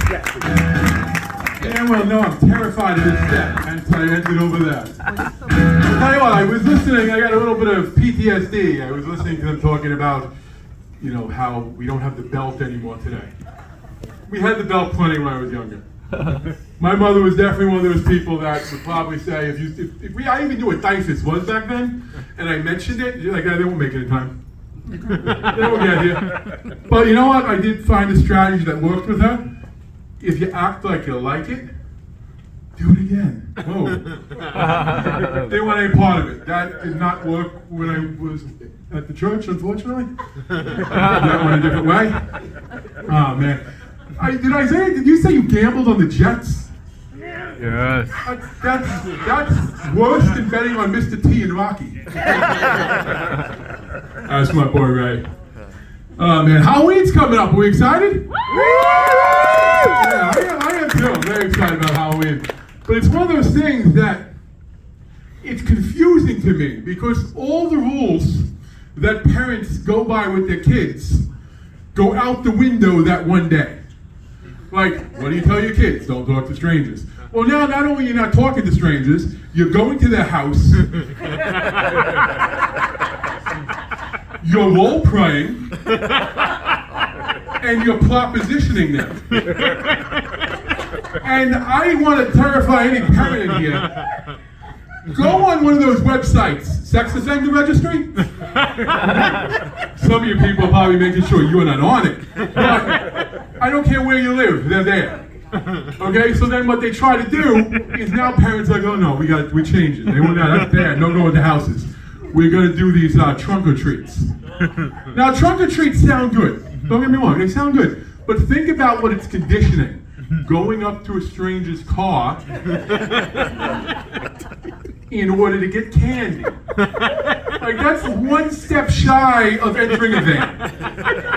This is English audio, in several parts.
Yeah, well, no, I'm terrified of this step, hence I ended over that. I'll tell you what, I was listening, I got a little bit of PTSD. I was listening to them talking about, you know, how we don't have the belt anymore today. We had the belt plenty when I was younger. My mother was definitely one of those people that would probably say, I even knew what DIFUS was back then, and I mentioned it, you're like, they won't make it in time. They won't get here. But you know what? I did find a strategy that worked with her. If you act like you like it, do it again. Whoa. They want any part of it. That did not work when I was at the church, unfortunately. That went a different way. Oh, man. Did you say you gambled on the Jets? Yes. That's worse than betting on Mr. T and Rocky. That's my boy Ray. Oh man, Halloween's coming up. Are we excited? Yeah, I am too. I'm very excited about Halloween. But it's one of those things that it's confusing to me because all the rules that parents go by with their kids go out the window that one day. Like, what do you tell your kids? Don't talk to strangers. Well, now not only are you not talking to strangers, you're going to their house. You're role playing, and you're propositioning them. And I want to terrify any parent in here. Go on one of those websites, sex offender registry. Some of you people are probably making sure you're not on it. But I don't care where you live, they're there. Okay, so then what they try to do is now parents are like, oh no, we change it. They want that, that's bad, no going to houses. We're gonna do these trunk or treats. Now trunk or treats sound good. Don't get me wrong, they sound good. But think about what it's conditioning. Going up to a stranger's car in order to get candy. Like that's one step shy of entering a van.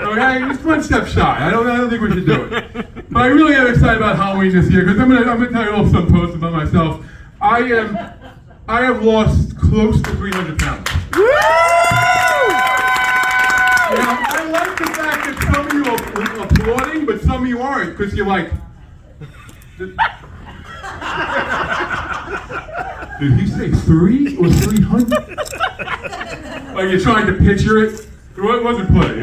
Okay, just one step shy. I don't think we should do it. But I really am excited about Halloween this year because I'm gonna tell you all some posts about myself. I have lost close to 300 pounds. Now, I like the fact that some of you are applauding, but some of you aren't, because you're like, did he say 3 or 300? Like you're trying to picture it. It wasn't funny.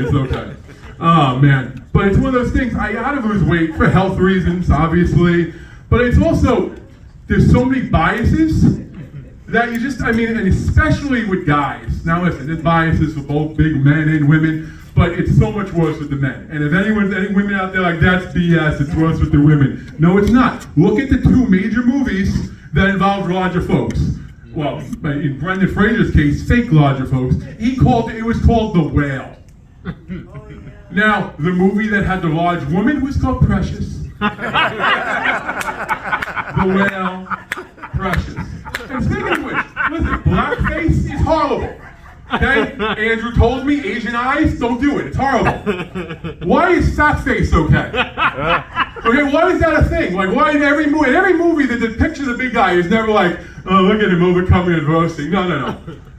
It's okay. Oh man. But it's one of those things, I gotta lose weight for health reasons, obviously. But it's also, there's so many biases that you just, and especially with guys. Now listen, there's biases for both big men and women, but it's so much worse with the men. And if any women out there like, that's BS, it's worse with the women. No, it's not. Look at the 2 major movies that involved larger folks. Well, in Brendan Fraser's case, fake larger folks. It was called The Whale. Now, the movie that had the large woman was called Precious. The Whale, Precious. And speaking of which, listen, blackface is horrible. Okay? Andrew told me, Asian eyes, don't do it. It's horrible. Why is fat face okay? Okay, why is that a thing? Like, why in every movie that depicts the big guy is never like, oh, look at him overcoming adversity. No.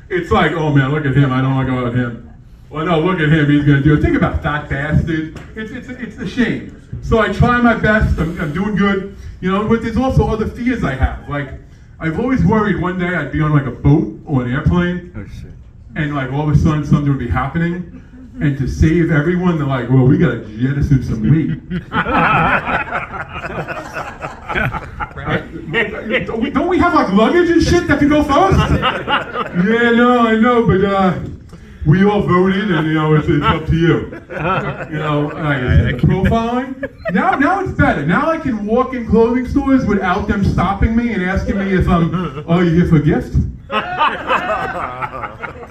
It's like, oh man, look at him. I don't want to go with him. Well, no, look at him. He's gonna do it. Think about fat bastard. It's a shame. So I try my best. I'm doing good. You know, but there's also other fears I have. Like, I've always worried one day I'd be on like a boat or an airplane. Oh shit. And like all of a sudden something would be happening, and to save everyone, they're like, well, we gotta jettison some weight. Don't we have like luggage and shit that can go first? Yeah, no, I know, but we all voted, and you know, it's up to you. You know, profiling. Now it's better. Now I can walk in clothing stores without them stopping me and asking me if you here for a gift?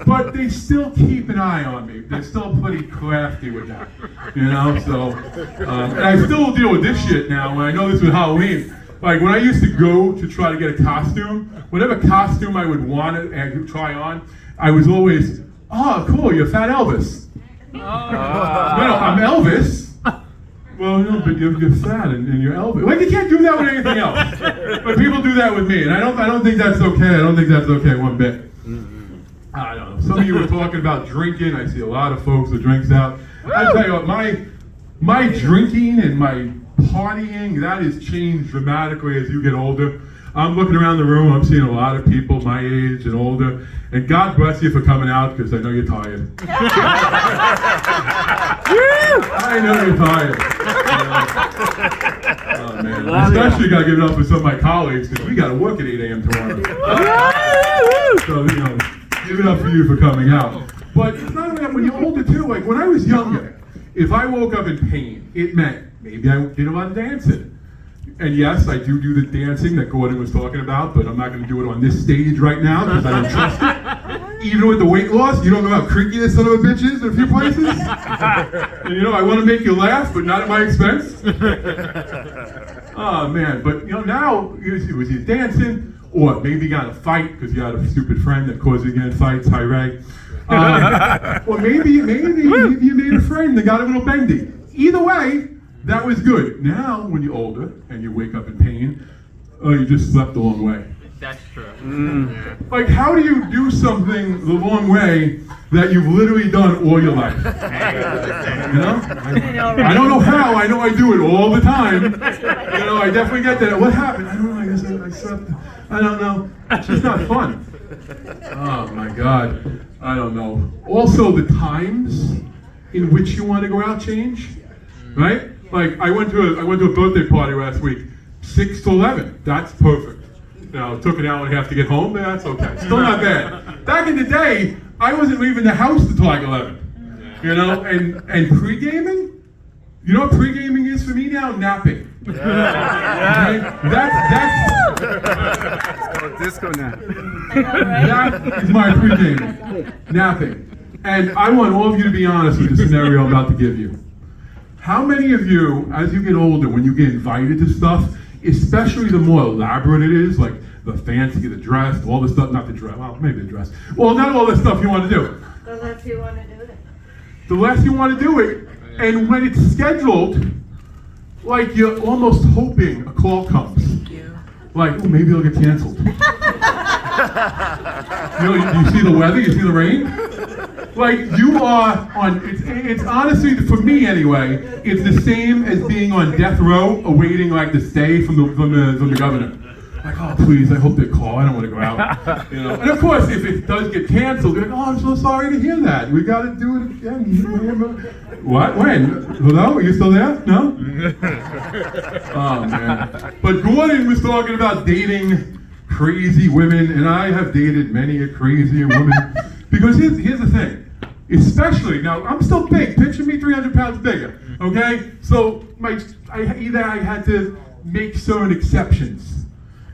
But they still keep an eye on me. They're still pretty crafty with that, you know. So, and I still deal with this shit now. When I know this was Halloween, like when I used to go to try to get a costume, whatever costume I would want to try on, I was always, oh, cool, you're Fat Elvis. No, I'm Elvis. Well, no, but you're fat and you're Elvis. Like you can't do that with anything else. But people do that with me, and I don't think that's okay. I don't think that's okay one bit. I don't know. Some of you were talking about drinking. I see a lot of folks with drinks out. I tell you what, my drinking and my partying, that has changed dramatically as you get older. I'm looking around the room, I'm seeing a lot of people my age and older, and God bless you for coming out, because I know you're tired. I know you're tired. Oh man, especially got to give it up for some of my colleagues, because we got to work at 8 a.m. tomorrow. So, give it up for you for coming out. But it's not only that, when you're older too, like when I was younger, if I woke up in pain, it meant maybe I did a lot of dancing. And yes, I do the dancing that Gordon was talking about, but I'm not going to do it on this stage right now because I don't trust it. Even with the weight loss, you don't know how creaky this son of a bitch is in a few places. And I want to make you laugh, but not at my expense. Oh man, but now, was you dancing, or maybe you got in a fight because you had a stupid friend that caused you to get in fights, hi Ray. Or maybe you made a friend that got a little bendy. Either way, that was good. Now, when you're older and you wake up in pain, you just slept the long way. That's true. Like, how do you do something the long way that you've literally done all your life? I don't know how. I know I do it all the time. I definitely get that. What happened? I don't know. I guess I slept. I don't know. It's just not fun. Oh my God. I don't know. Also, the times in which you want to go out change, right? Like I went to a birthday party last week, 6 to 11. That's perfect. It took an hour and a half to get home, but that's okay. Still not bad. Back in the day, I wasn't leaving the house until like 11. And pre-gaming? You know what pre-gaming is for me now? Napping. Right? That's disco nap. That is my pre-gaming. Napping. And I want all of you to be honest with the scenario I'm about to give you. How many of you, as you get older, when you get invited to stuff, especially the more elaborate it is, like the fancy, the dress, all the stuff, not the dress, well, maybe the dress. Well, not all the stuff you want to do. The less you want to do it. The less you want to do it, and when it's scheduled, like you're almost hoping a call comes. Like, oh, maybe it'll get canceled. You see the weather, you see the rain? Like you are on, it's honestly, for me anyway, it's the same as being on death row awaiting like the stay from the governor. Like, oh please, I hope they call, I don't want to go out. And of course, if it does get canceled, you're like, oh, I'm so sorry to hear that. We got to do it again. What? When? Hello? Are you still there? No? Oh man. But Gordon was talking about dating crazy women, and I have dated many a crazy woman. Because here's the thing, especially, now I'm still big, picture me 300 pounds bigger, okay? So I had to make certain exceptions,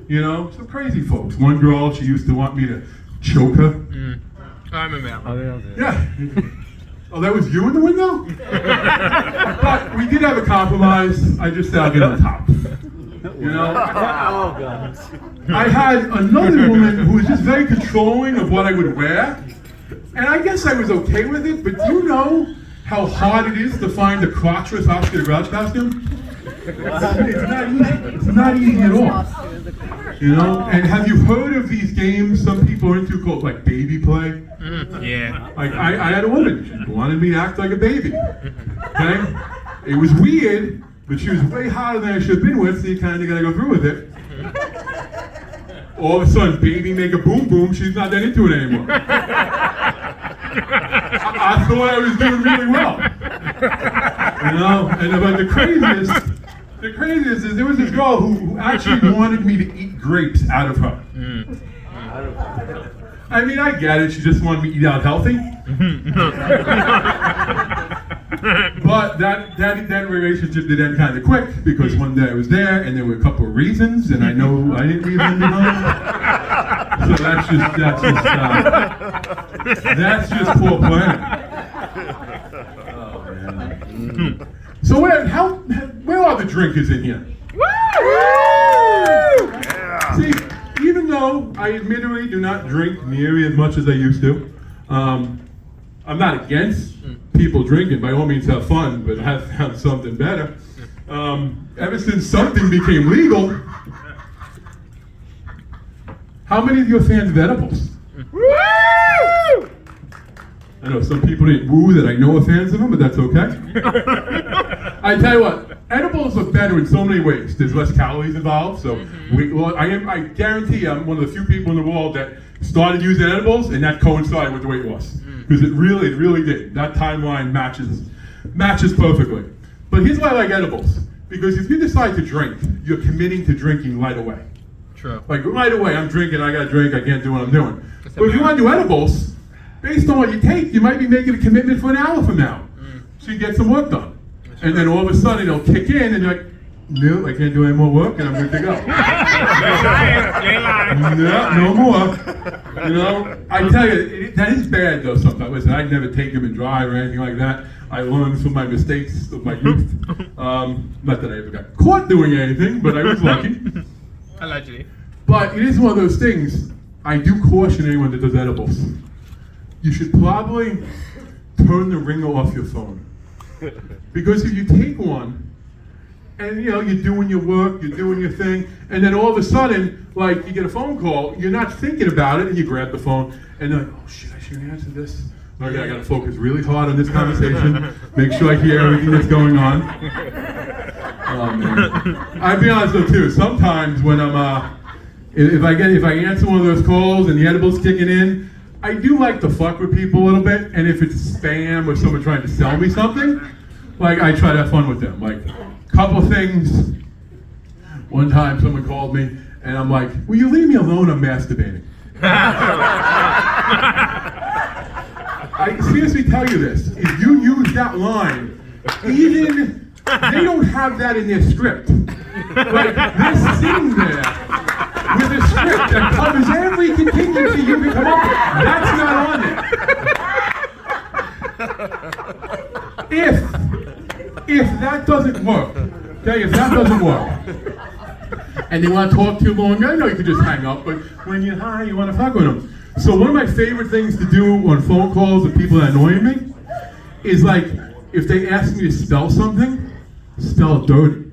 some crazy folks. One girl, she used to want me to choke her. I remember that one. Yeah. Oh, that was you in the window? But we did have a compromise. I just said I'll get on top. Oh God. I had another woman who was just very controlling of what I would wear. And I guess I was okay with it, but do you know how hard it is to find a crotchless Oscar the Grouch costume? It's not easy at all. And have you heard of these games some people are into called like baby play? Yeah. Like I had a woman, she wanted me to act like a baby. Okay? It was weird, but she was way hotter than I should have been with, so you kind of got to go through with it. All of a sudden, baby make a boom boom, she's not that into it anymore. I thought I was doing really well. And about the craziest is there was this girl who actually wanted me to eat grapes out of her. I mean, I get it, she just wanted me to eat out healthy. But that relationship did end kind of quick because one day I was there and there were a couple of reasons and I know I didn't leave them behind. So that's just poor planning. Oh man. So where are the drinkers in here? Yeah. See, even though I admittedly do not drink nearly as much as I used to, I'm not against people drinking, by all means have fun, but have something better. Ever since something became legal, how many of you are fans of edibles? Woo! I know some people didn't woo that I know are fans of them, but that's okay. I tell you what, edibles are better in so many ways. There's less calories involved, so I guarantee you, I'm one of the few people in the world that started using edibles, and that coincided with the weight loss. Because it really did. That timeline matches perfectly. But here's why I like edibles. Because if you decide to drink, you're committing to drinking right away. True. Like right away, I'm drinking, I gotta drink, I can't do what I'm doing. But if you want to do edibles, based on what you take, you might be making a commitment for an hour from now. So you get some work done. And then all of a sudden it'll kick in and you're like, no, I can't do any more work and I'm good to go. No more. You know, I tell you, that is bad though sometimes. Listen, I'd never take them and drive or anything like that. I learned from my mistakes of my youth. Not that I ever got caught doing anything, but I was lucky. Allegedly. But it is one of those things, I do caution anyone that does edibles. You should probably turn the ringer off your phone. Because if you take one, and you know, you're doing your work, you're doing your thing, and then all of a sudden, like, you get a phone call, you're not thinking about it, and you grab the phone, and you're like, oh shit, I shouldn't answer this. Okay, I gotta focus really hard on this conversation, make sure I hear everything that's going on. Oh man. I'll be honest though too, sometimes when I'm, if I answer one of those calls and the edible's kicking in, I do like to fuck with people a little bit, and if it's spam or someone trying to sell me something, like I try to have fun with them. Like, couple things. One time someone called me, and I'm like, will you leave me alone, I'm masturbating. I seriously tell you this, if you use that line, even, they don't have that in their script. Like, they're sitting there with a script that covers every contingency you can come up with. That's not on there. If that doesn't work, okay, if that doesn't work, and they want to talk too long, I know you can just hang up, but when you're high, you want to fuck with them. So one of my favorite things to do on phone calls with people that annoy me is like, if they ask me to spell something, spell it dirty.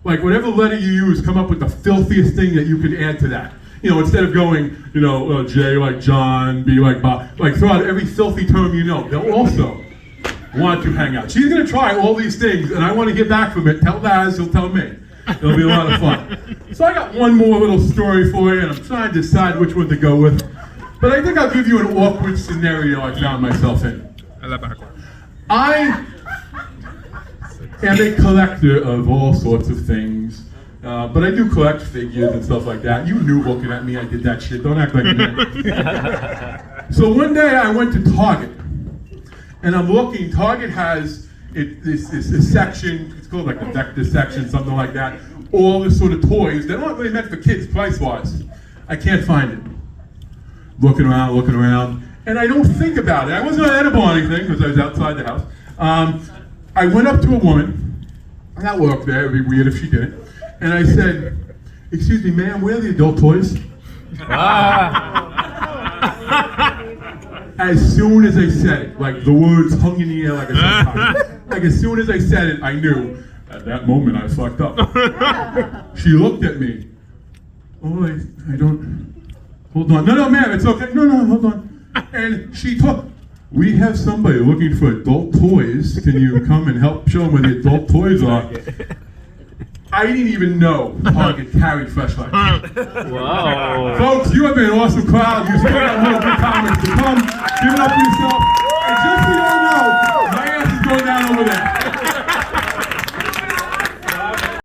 Like whatever letter you use, come up with the filthiest thing that you could add to that. You know, instead of going, you know, J like John, B like Bob, like throw out every filthy term you know. They'll also want to hang out. She's gonna try all these things, and I want to get back from it. Tell Laz, he'll tell me. It'll be a lot of fun. So I got one more little story for you, and I'm trying to decide which one to go with. But I think I'll give you an awkward scenario I found myself in. I am a collector of all sorts of things, but I do collect figures and stuff like that. You knew looking at me I did that shit. Don't act like you didn't. So one day I went to Target, and I'm looking. Target has this section. It's called like the Vector section, something like that. All this sort of toys that aren't really meant for kids price-wise. I can't find it. Looking around, and I don't think about it. I wasn't on edible or anything because I was outside the house. I went up to a woman, that worked there, it'd be weird if she didn't, and I said, excuse me, ma'am, where are the adult toys? As soon as I said it, like the words hung in the air like a subtitle. Like as soon as I said it, I knew, at that moment I fucked up. She looked at me, oh, I don't, hold on. No, ma'am, it's okay. No, hold on. And she took, we have somebody looking for adult toys. Can you come and help show them where the adult toys are? I didn't even know Target carried flashlights. Wow. Folks, you have been an awesome crowd. You still got more good comments to come. Give it up for yourself. And just so you all know, my ass is going down over there.